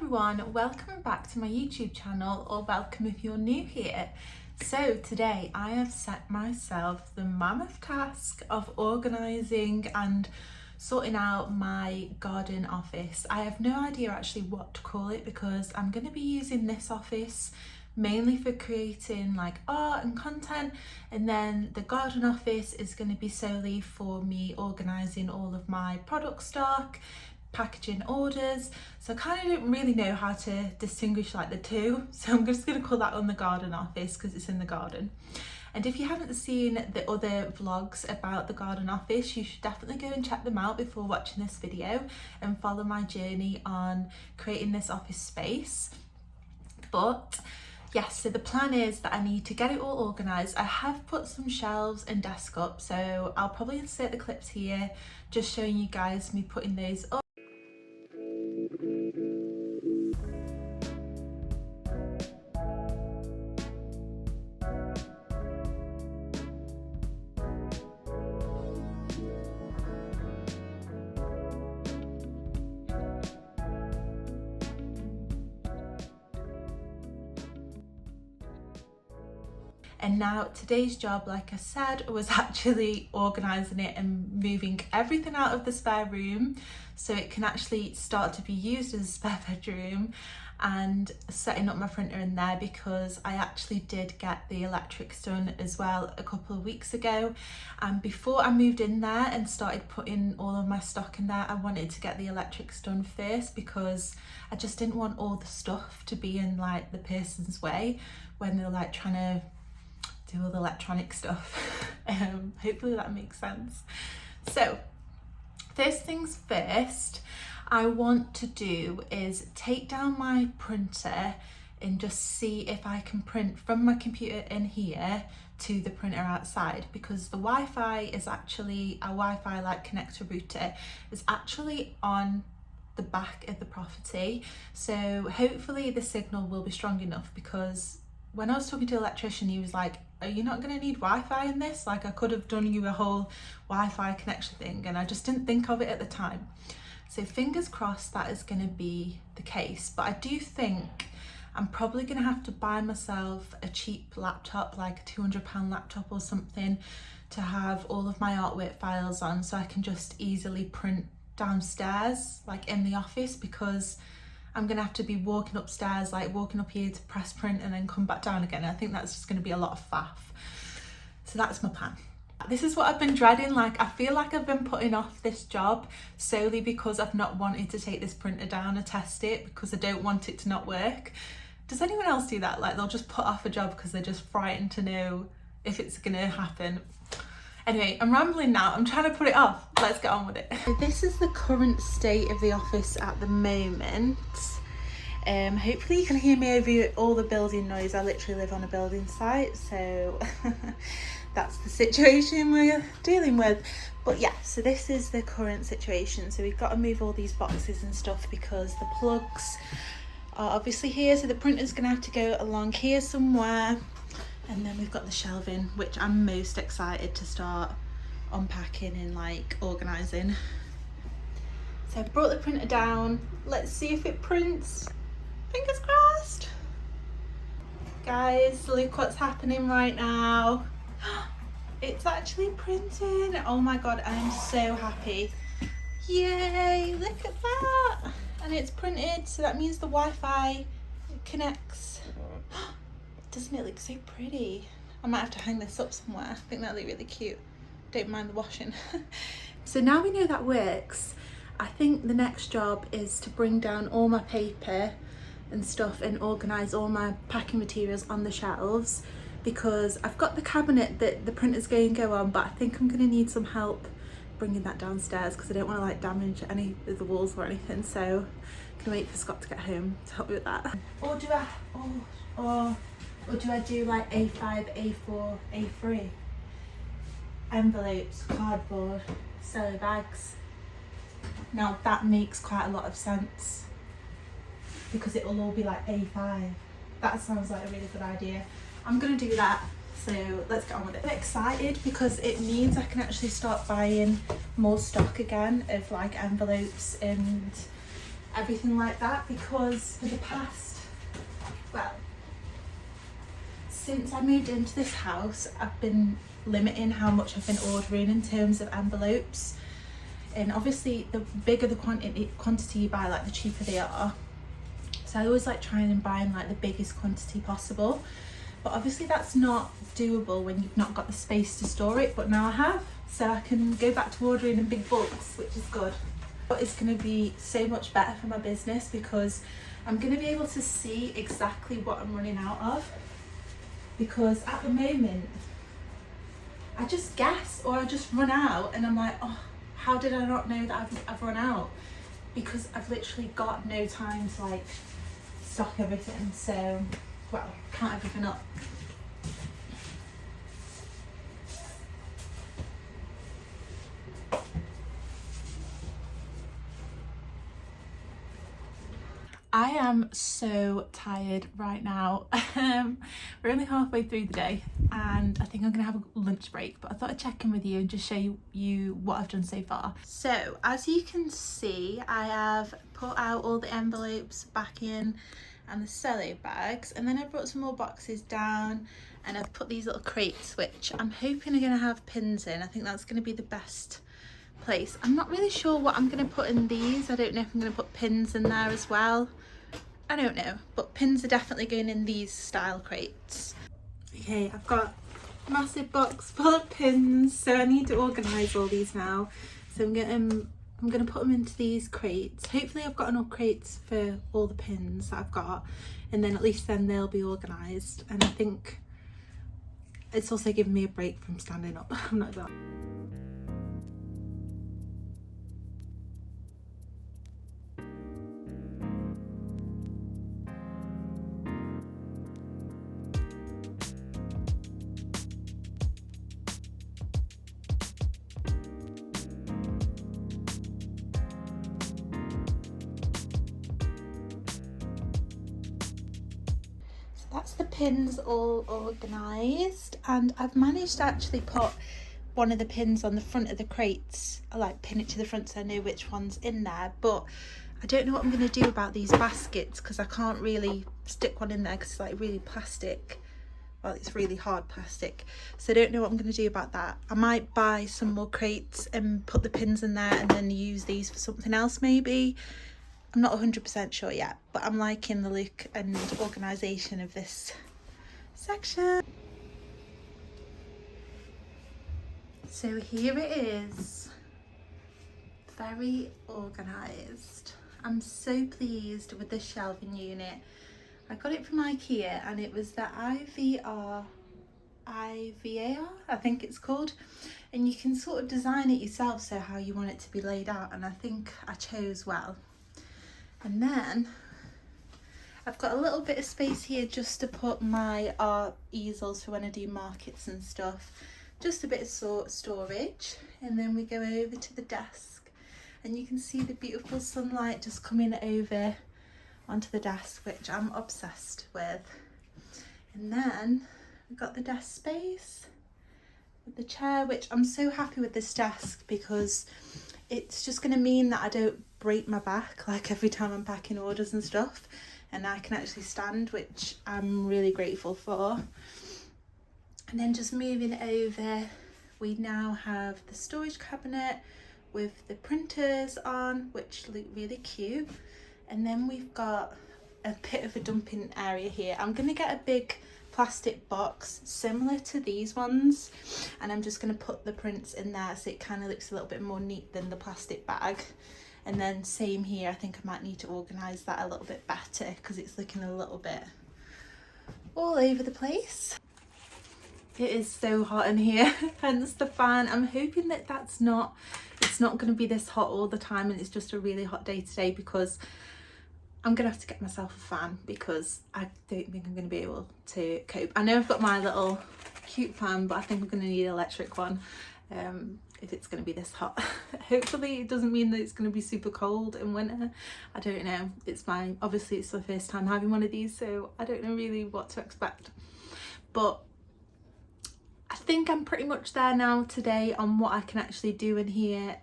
everyone, welcome back to my YouTube channel, or welcome if you're new here. So today I have set myself the mammoth task of organising and sorting out my garden office. I have no idea actually what to call it because I'm going to be using this office mainly for creating like art and content, and then the garden office is going to be solely for me organising all of my product stock, packaging orders. So I kind of don't really know how to distinguish like the two, so I'm just going to call that one the garden office because it's in the garden. And if you haven't seen the other vlogs about the garden office, you should definitely go and check them out before watching this video and follow my journey on creating this office space. But yes, so the plan is that I need to get it all organised. I have put some shelves and desk up, so I'll probably insert the clips here just showing you guys me putting those up. And now today's job, like I said, was actually organising it and moving everything out of the spare room so it can actually start to be used as a spare bedroom, and setting up my printer in there because I actually did get the electrics done as well a couple of weeks ago. And before I moved in there and started putting all of my stock in there, I wanted to get the electrics done first because I just didn't want all the stuff to be in like the person's way when they're like trying to do all the electronic stuff. Hopefully that makes sense. So first things first, I want to do is take down my printer and just see if I can print from my computer in here to the printer outside, because the Wi-Fi is actually a Wi-Fi like connector router is actually on the back of the property, so hopefully the signal will be strong enough. Because when I was talking to the electrician, he was like, are you not going to need Wi-Fi in this? Like, I could have done you a whole Wi-Fi connection thing, and I just didn't think of it at the time. So fingers crossed that is going to be the case. But I do think I'm probably going to have to buy myself a cheap laptop, like a £200 laptop or something, to have all of my artwork files on, so I can just easily print downstairs, like in the office, because I'm gonna have to be walking upstairs, like walking up here to press print and then come back down again. I think that's just gonna be a lot of faff. So that's my plan. This is what I've been dreading. Like, I feel like I've been putting off this job solely because I've not wanted to take this printer down and test it because I don't want it to not work. Does anyone else do that? Like, they'll just put off a job because they're just frightened to know if it's gonna happen. Anyway, I'm rambling now. I'm trying to put it off. Let's get on with it. So this is the current state of the office at the moment. Hopefully you can hear me over all the building noise. I literally live on a building site, so that's the situation we're dealing with. But yeah, so this is the current situation. So we've got to move all these boxes and stuff because the plugs are obviously here. So the printer's gonna have to go along here somewhere. And then we've got the shelving, which I'm most excited to start unpacking and like organising. So I've brought the printer down. Let's see if it prints. Fingers crossed. Guys, look what's happening right now. It's actually printing. Oh my God, I am so happy. Yay, look at that. And it's printed, so that means the Wi-Fi connects. Doesn't it look so pretty? I might have to hang this up somewhere. I think that'll look really cute. Don't mind the washing. So now we know that works, I think the next job is to bring down all my paper and stuff and organise all my packing materials on the shelves, because I've got the cabinet that the printer's going to go on, but I think I'm going to need some help bringing that downstairs because I don't want to like damage any of the walls or anything. So I'm going to wait for Scott to get home to help me with that. Or do I do like A5, A4, A3? Envelopes, cardboard, cello bags. Now that makes quite a lot of sense because it will all be like A5. That sounds like a really good idea. I'm gonna do that, so let's get on with it. I'm excited because it means I can actually start buying more stock again of like envelopes and everything like that, because for the past, well, since I moved into this house, I've been limiting how much I've been ordering in terms of envelopes. And obviously the bigger the quantity you buy, like the cheaper they are. So I always like trying and buying like the biggest quantity possible. But obviously that's not doable when you've not got the space to store it, but now I have. So I can go back to ordering in big bulks, which is good. But it's going to be so much better for my business because I'm going to be able to see exactly what I'm running out of. Because at the moment, I just guess or I just run out and I'm like, oh, how did I not know that I've run out? Because I've literally got no time to like stock everything. So, well, count everything up. I am so tired right now. We're only halfway through the day and I think I'm gonna have a lunch break, but I thought I'd check in with you and just show you what I've done so far. So as you can see, I have put out all the envelopes back in and the cello bags, and then I brought some more boxes down and I've put these little crates which I'm hoping are gonna have pins in. I think that's gonna be the best place. I'm not really sure what I'm going to put in these. I don't know if I'm going to put pins in there as well. I don't know, but pins are definitely going in these style crates. Okay, I've got a massive box full of pins, so I need to organise all these now. So I'm going to put them into these crates. Hopefully I've got enough crates for all the pins that I've got, and then at least then they'll be organised. And I think it's also given me a break from standing up. I'm not done. That's the pins all organised, and I've managed to actually put one of the pins on the front of the crates. I like pin it to the front so I know which one's in there, but I don't know what I'm going to do about these baskets because I can't really stick one in there because it's like really plastic. Well, it's really hard plastic, so I don't know what I'm going to do about that. I might buy some more crates and put the pins in there and then use these for something else maybe. I'm not 100% sure yet, but I'm liking the look and organisation of this section. So here it is, very organised. I'm so pleased with this shelving unit. I got it from IKEA and it was the IVAR, I think it's called, and you can sort of design it yourself so how you want it to be laid out, and I think I chose well. And then I've got a little bit of space here just to put my art easels for when I do markets and stuff. Just a bit of storage. And then we go over to the desk and you can see the beautiful sunlight just coming over onto the desk, which I'm obsessed with. And then we've got the desk space with the chair, which I'm so happy with this desk because it's just going to mean that I don't break my back like every time I'm packing orders and stuff, and I can actually stand, which I'm really grateful for. And then just moving over, we now have the storage cabinet with the printers on, which look really cute. And then we've got a bit of a dumping area here. I'm going to get a big plastic box similar to these ones, and I'm just going to put the prints in there so it kind of looks a little bit more neat than the plastic bag. And then same here, I think I might need to organise that a little bit better because it's looking a little bit all over the place. It is so hot in here, hence the fan. I'm hoping that it's not going to be this hot all the time and it's just a really hot day today, because I'm going to have to get myself a fan because I don't think I'm going to be able to cope. I know I've got my little cute fan, but I think I'm going to need an electric one if it's going to be this hot. Hopefully it doesn't mean that it's going to be super cold in winter. I don't know. Obviously it's the first time having one of these, so I don't know really what to expect. But I think I'm pretty much there now today on what I can actually do in here.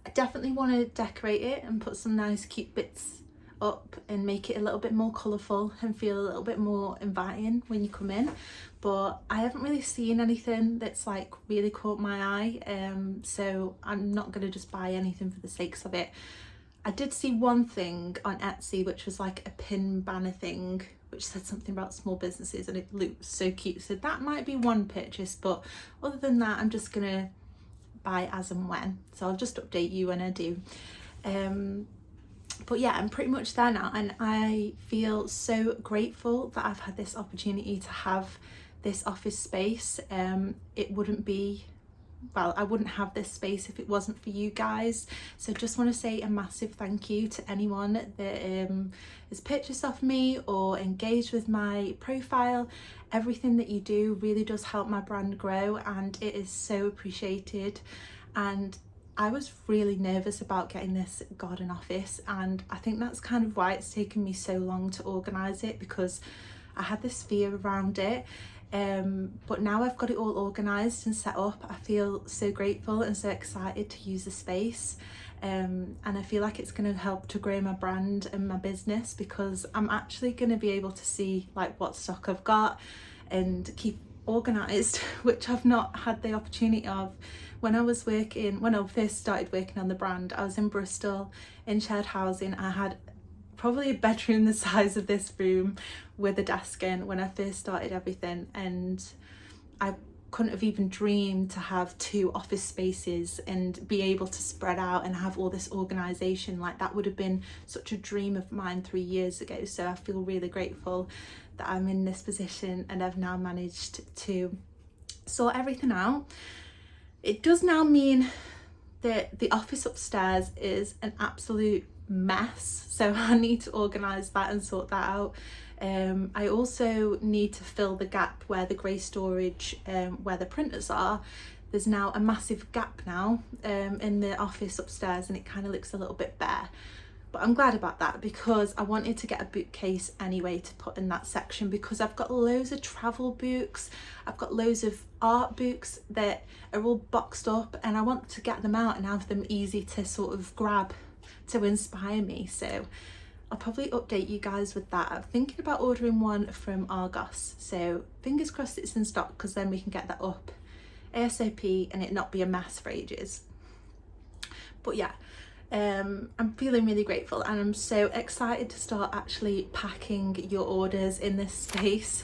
I definitely want to decorate it and put some nice cute bits up and make it a little bit more colourful and feel a little bit more inviting when you come in, but I haven't really seen anything that's like really caught my eye, so I'm not going to just buy anything for the sakes of it. I did see one thing on Etsy which was like a pin banner thing which said something about small businesses, and it looked so cute, so that might be one purchase, but other than that I'm just gonna buy as and when, so I'll just update you when I do. But yeah, I'm pretty much there now, and I feel so grateful that I've had this opportunity to have this office space. It wouldn't be, well, I wouldn't have this space if it wasn't for you guys, so just want to say a massive thank you to anyone that has purchased off me or engaged with my profile. Everything that you do really does help my brand grow, and it is so appreciated. And I was really nervous about getting this garden office, and I think that's kind of why it's taken me so long to organise it, because I had this fear around it. But now I've got it all organised and set up, I feel so grateful and so excited to use the space, and I feel like it's going to help to grow my brand and my business, because I'm actually going to be able to see like what stock I've got and keep organised, which I've not had the opportunity of. When I first started working on the brand, I was in Bristol in shared housing. I had probably a bedroom the size of this room with a desk in when I first started everything, and I couldn't have even dreamed to have 2 office spaces and be able to spread out and have all this organisation. Like, that would have been such a dream of mine 3 years ago, so I feel really grateful that I'm in this position and I've now managed to sort everything out. It does now mean that the office upstairs is an absolute mess, so I need to organise that and sort that out. I also need to fill the gap where the grey storage, where the printers are. There's now a massive gap now in the office upstairs, and it kind of looks a little bit bare. But I'm glad about that, because I wanted to get a bookcase anyway to put in that section, because I've got loads of travel books, I've got loads of art books that are all boxed up, and I want to get them out and have them easy to sort of grab to inspire me. So I'll probably update you guys with that. I'm thinking about ordering one from Argos, so fingers crossed it's in stock, because then we can get that up ASAP and it not be a mess for ages. But yeah, I'm feeling really grateful, and I'm so excited to start actually packing your orders in this space.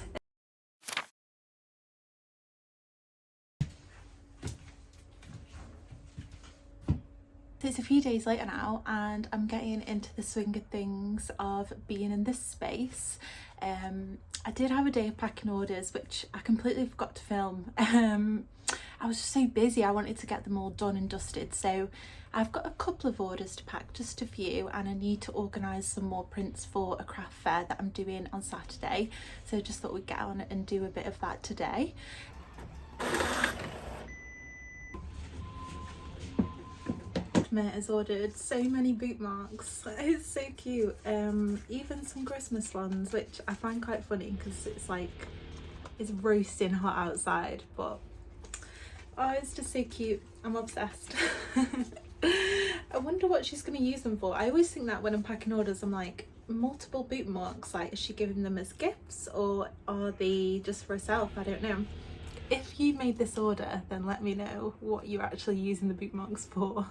It's a few days later now, and I'm getting into the swing of things of being in this space. I did have a day of packing orders, which I completely forgot to film. I was just so busy, I wanted to get them all done and dusted, so I've got a couple of orders to pack, just a few, and I need to organise some more prints for a craft fair that I'm doing on Saturday, so just thought we'd get on it and do a bit of that today. Has ordered so many bookmarks. It's so cute, even some Christmas ones, which I find quite funny because it's like it's roasting hot outside, but oh, it's just so cute. I'm obsessed. I wonder what she's going to use them for. I always think that when I'm packing orders, I'm like, multiple bookmarks, like is she giving them as gifts or are they just for herself? I don't know. If you made this order, then let me know what you're actually using the bookmarks for.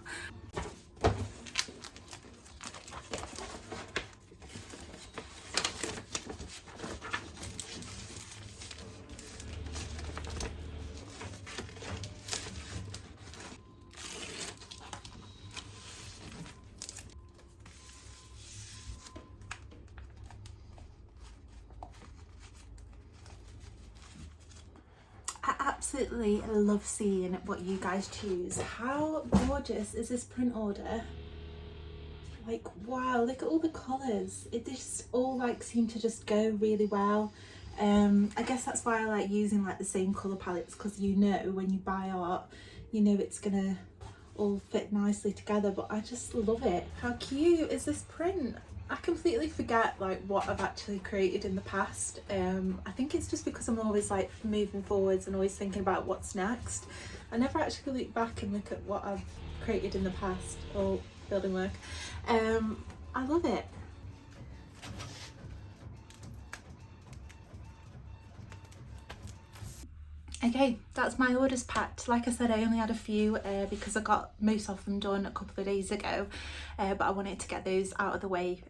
Absolutely love seeing what you guys choose. How gorgeous is this print order? Like, wow, look at all the colours. It just all like seem to just go really well. I guess that's why I like using like the same colour palettes, because you know when you buy art, you know it's gonna all fit nicely together. But I just love it. How cute is this print? I completely forget like what I've actually created in the past. I think it's just because I'm always like moving forwards and always thinking about what's next. I never actually look back and look at what I've created in the past. Oh, building work. I love it. Okay, that's my orders packed. Like I said, I only had a few because I got most of them done a couple of days ago, but I wanted to get those out of the way.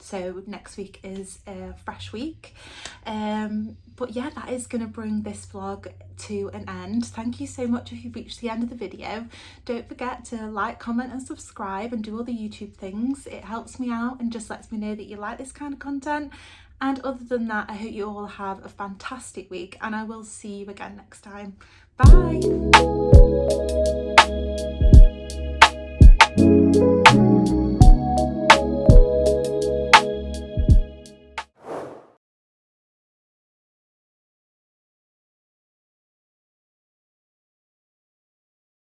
So next week is a fresh week. But yeah, that is going to bring this vlog to an end. Thank you so much if you've reached the end of the video. Don't forget to like, comment and subscribe and do all the YouTube things. It helps me out and just lets me know that you like this kind of content. And other than that, I hope you all have a fantastic week and I will see you again next time. Bye!